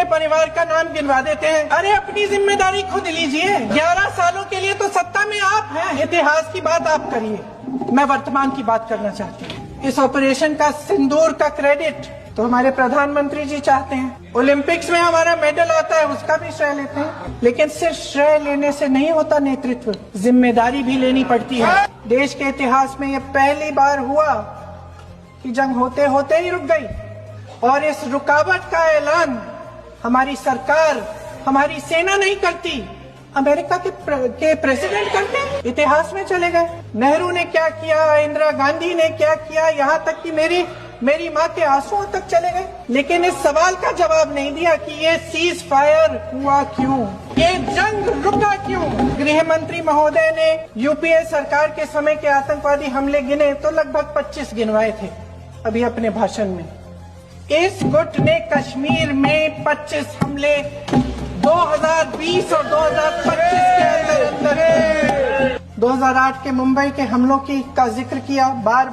पूरे परिवार का नाम गिनवा देते हैं। अरे अपनी जिम्मेदारी खुद लीजिए। 11 सालों के लिए तो सत्ता में आप हैं। इतिहास की बात आप करिए, मैं वर्तमान की बात करना चाहती हूँ। इस ऑपरेशन का सिंदूर का क्रेडिट तो हमारे प्रधानमंत्री जी चाहते हैं। ओलंपिक्स में हमारा मेडल आता है, उसका भी श्रेय लेते हैं। लेकिन सिर्फ श्रेय लेने से नहीं होता नेतृत्व, जिम्मेदारी भी लेनी पड़ती है। देश के इतिहास में यह पहली बार हुआ कि जंग होते होते ही रुक गई, और इस रुकावट का ऐलान हमारी सरकार, हमारी सेना नहीं करती, अमेरिका के प्रेसिडेंट करते। इतिहास में चले गए। नेहरू ने क्या किया, इंदिरा गांधी ने क्या किया, यहाँ तक कि मेरी माँ के आंसुओं तक चले गए। लेकिन इस सवाल का जवाब नहीं दिया कि ये सीज फायर हुआ क्यों, ये जंग रुका क्यों। गृह मंत्री महोदय ने यूपीए सरकार के समय के आतंकवादी हमले गिने तो लगभग 25 गिनवाए थे अभी अपने भाषण में। इस गुट ने कश्मीर में 25 हमले 2020 और 2025 के अंदर 2008 के मुंबई के हमलों का जिक्र किया, बार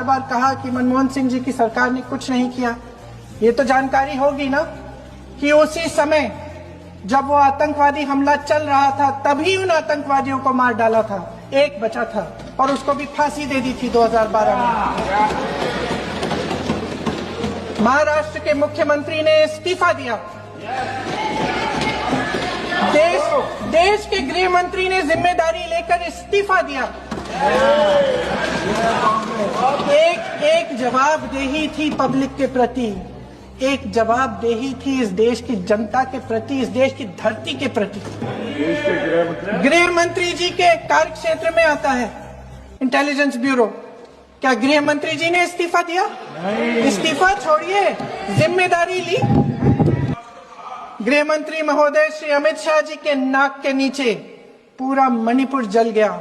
बार कहा कि मनमोहन सिंह जी की सरकार ने कुछ नहीं किया। ये तो जानकारी होगी ना कि उसी समय जब वो आतंकवादी हमला चल रहा था तभी उन आतंकवादियों को मार डाला था, एक बचा था और उसको भी फांसी दे दी थी 2012 में। महाराष्ट्र के मुख्यमंत्री ने इस्तीफा दिया। देश के गृह मंत्री ने जिम्मेदारी लेकर इस्तीफा दिया। एक जवाबदेही थी पब्लिक के प्रति, एक जवाबदेही थी इस देश की जनता के प्रति, इस देश की धरती के प्रति। गृह मंत्री जी के कार्य क्षेत्र में आता है इंटेलिजेंस ब्यूरो। क्या गृह मंत्री जी ने इस्तीफा दिया? इस्तीफा छोड़िए, जिम्मेदारी ली। गृह मंत्री महोदय श्री अमित शाह जी के नाक के नीचे पूरा मणिपुर जल गया,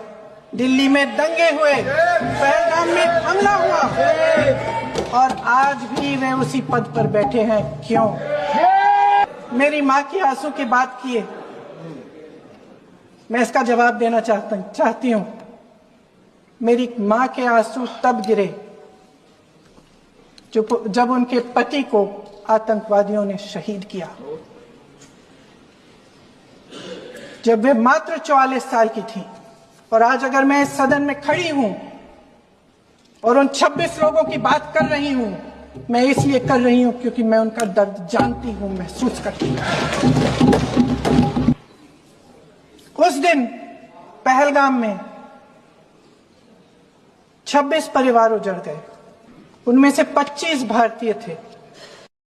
दिल्ली में दंगे हुए, पहलगाम में हमला हुआ, और आज भी वे उसी पद पर बैठे हैं। क्यों? मेरी माँ की आंसू की बात किए, मैं इसका जवाब देना चाहती हूँ। मेरी माँ के आंसू तब गिरे जब उनके पति को आतंकवादियों ने शहीद किया, जब वे मात्र 44 साल की थी। और आज अगर मैं इस सदन में खड़ी हूं और उन 26 लोगों की बात कर रही हूं, मैं इसलिए कर रही हूं क्योंकि मैं उनका दर्द जानती हूं, महसूस करती हूं। उस दिन पहलगाम में 26 परिवार उजड़ गए, उनमें से 25 भारतीय थे।